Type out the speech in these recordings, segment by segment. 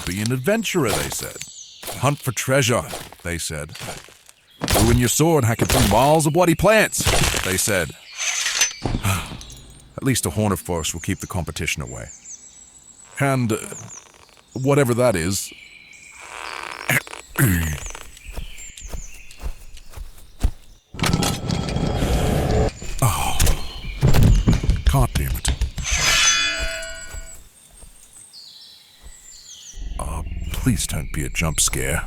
Be an adventurer, they said. Hunt for treasure, they said. Ruin your sword hacking through miles of bloody plants, they said. At least a haunted forest will keep the competition away. And whatever that is. Oh, God damn it. Please don't be a jump scare.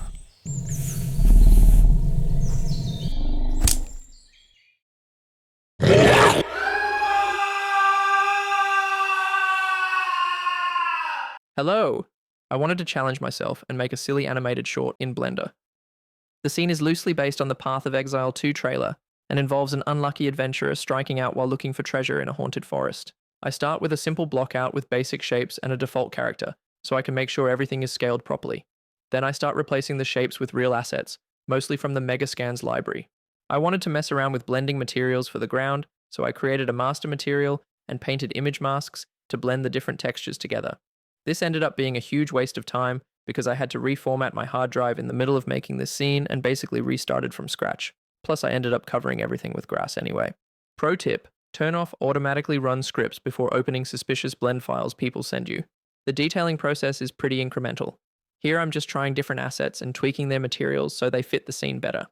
Hello! I wanted to challenge myself and make a silly animated short in Blender. The scene is loosely based on the Path of Exile 2 trailer and involves an unlucky adventurer striking out while looking for treasure in a haunted forest. I start with a simple blockout with basic shapes and a default character, so I can make sure everything is scaled properly. Then I start replacing the shapes with real assets, mostly from the Megascans library. I wanted to mess around with blending materials for the ground, so I created a master material and painted image masks to blend the different textures together. This ended up being a huge waste of time because I had to reformat my hard drive in the middle of making this scene and basically restarted from scratch. Plus I ended up covering everything with grass anyway. Pro tip, turn off automatically run scripts before opening suspicious blend files people send you. The detailing process is pretty incremental. Here I'm just trying different assets and tweaking their materials so they fit the scene better.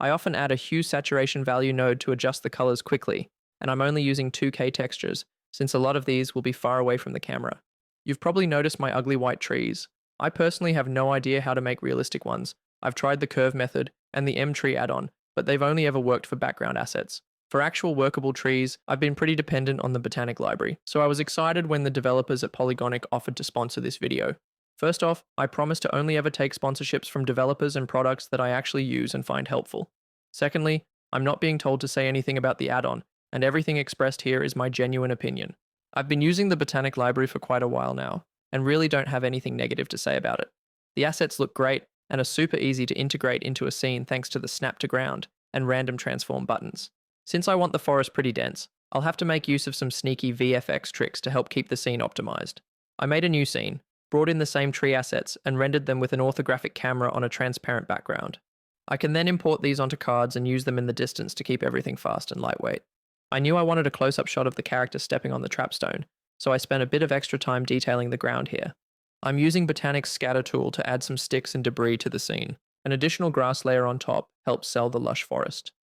I often add a hue saturation value node to adjust the colors quickly, and I'm only using 2K textures since a lot of these will be far away from the camera. You've probably noticed my ugly white trees. I personally have no idea how to make realistic ones. I've tried the curve method and the M-tree add-on, but they've only ever worked for background assets. For actual workable trees, I've been pretty dependent on the Botanic library, so I was excited when the developers at Polygonic offered to sponsor this video. First off, I promise to only ever take sponsorships from developers and products that I actually use and find helpful. Secondly, I'm not being told to say anything about the add-on, and everything expressed here is my genuine opinion. I've been using the Botanic library for quite a while now, and really don't have anything negative to say about it. The assets look great, and are super easy to integrate into a scene thanks to the snap to ground and random transform buttons. Since I want the forest pretty dense, I'll have to make use of some sneaky VFX tricks to help keep the scene optimized. I made a new scene, brought in the same tree assets, and rendered them with an orthographic camera on a transparent background. I can then import these onto cards and use them in the distance to keep everything fast and lightweight. I knew I wanted a close-up shot of the character stepping on the trapstone, so I spent a bit of extra time detailing the ground here. I'm using Botanic's scatter tool to add some sticks and debris to the scene. An additional grass layer on top helps sell the lush forest.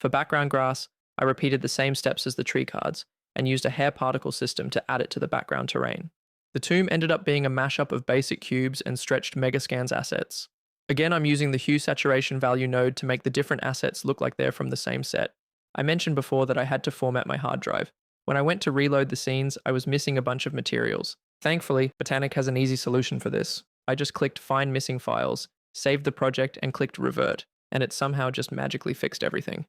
For background grass, I repeated the same steps as the tree cards, and used a hair particle system to add it to the background terrain. The tomb ended up being a mashup of basic cubes and stretched Megascans assets. Again, I'm using the hue saturation value node to make the different assets look like they're from the same set. I mentioned before that I had to format my hard drive. When I went to reload the scenes, I was missing a bunch of materials. Thankfully, Botanic has an easy solution for this. I just clicked Find Missing Files, saved the project and clicked Revert, and it somehow just magically fixed everything.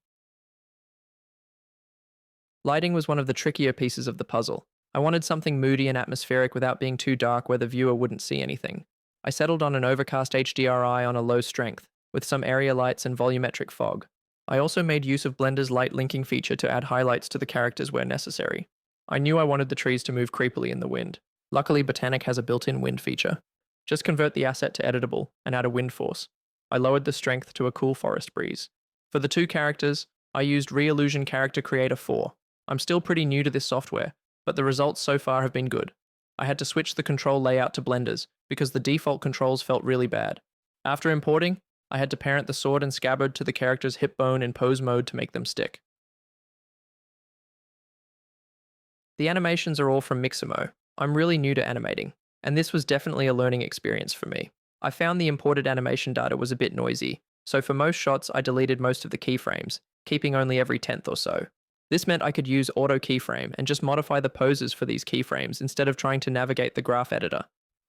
Lighting was one of the trickier pieces of the puzzle. I wanted something moody and atmospheric without being too dark where the viewer wouldn't see anything. I settled on an overcast HDRI on a low strength, with some area lights and volumetric fog. I also made use of Blender's light linking feature to add highlights to the characters where necessary. I knew I wanted the trees to move creepily in the wind. Luckily, Botanic has a built-in wind feature. Just convert the asset to editable and add a wind force. I lowered the strength to a cool forest breeze. For the two characters, I used Re-Illusion Character Creator 4. I'm still pretty new to this software, but the results so far have been good. I had to switch the control layout to Blender's because the default controls felt really bad. After importing, I had to parent the sword and scabbard to the character's hip bone in pose mode to make them stick. The animations are all from Mixamo. I'm really new to animating, and this was definitely a learning experience for me. I found the imported animation data was a bit noisy, so for most shots I deleted most of the keyframes, keeping only every 10th or so. This meant I could use auto keyframe and just modify the poses for these keyframes instead of trying to navigate the graph editor.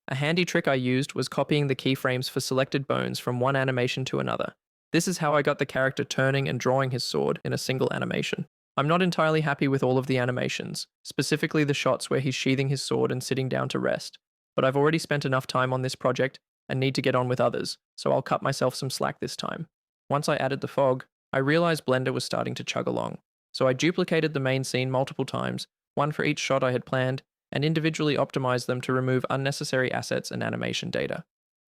A handy trick I used was copying the keyframes for selected bones from one animation to another. This is how I got the character turning and drawing his sword in a single animation. I'm not entirely happy with all of the animations, specifically the shots where he's sheathing his sword and sitting down to rest, but I've already spent enough time on this project and need to get on with others, so I'll cut myself some slack this time. Once I added the fog, I realized Blender was starting to chug along. So I duplicated the main scene multiple times, one for each shot I had planned, and individually optimized them to remove unnecessary assets and animation data.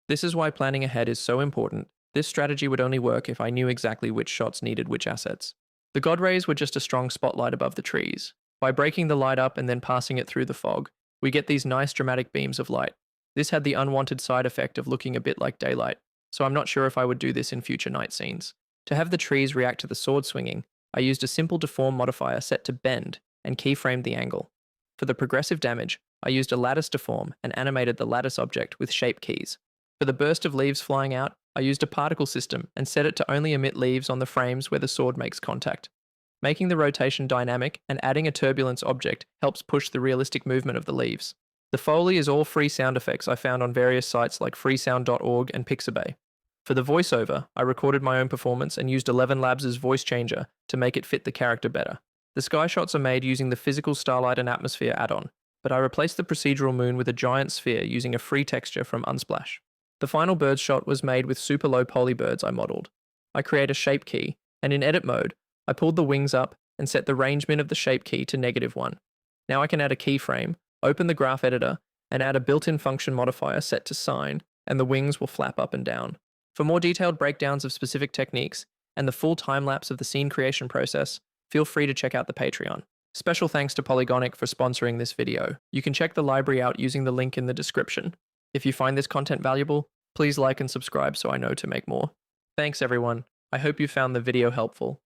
This is why planning ahead is so important. This strategy would only work if I knew exactly which shots needed which assets. The god rays were just a strong spotlight above the trees. By breaking the light up and then passing it through the fog, we get these nice dramatic beams of light. This had the unwanted side effect of looking a bit like daylight, so I'm not sure if I would do this in future night scenes. To have the trees react to the sword swinging, I used a simple deform modifier set to bend and keyframed the angle. For the progressive damage, I used a lattice deform and animated the lattice object with shape keys. For the burst of leaves flying out, I used a particle system and set it to only emit leaves on the frames where the sword makes contact. Making the rotation dynamic and adding a turbulence object helps push the realistic movement of the leaves. The Foley is all free sound effects I found on various sites like freesound.org and Pixabay. For the voiceover, I recorded my own performance and used 11 Labs' voice changer to make it fit the character better. The sky shots are made using the physical starlight and atmosphere add-on, but I replaced the procedural moon with a giant sphere using a free texture from Unsplash. The final bird shot was made with super low poly birds I modeled. I create a shape key, and in edit mode, I pulled the wings up and set the arrangement of the shape key to -1. Now I can add a keyframe, open the graph editor, and add a built-in function modifier set to sine, and the wings will flap up and down. For more detailed breakdowns of specific techniques and the full time-lapse of the scene creation process, feel free to check out the Patreon. Special thanks to Polygonic for sponsoring this video. You can check the library out using the link in the description. If you find this content valuable, please like and subscribe so I know to make more. Thanks everyone. I hope you found the video helpful.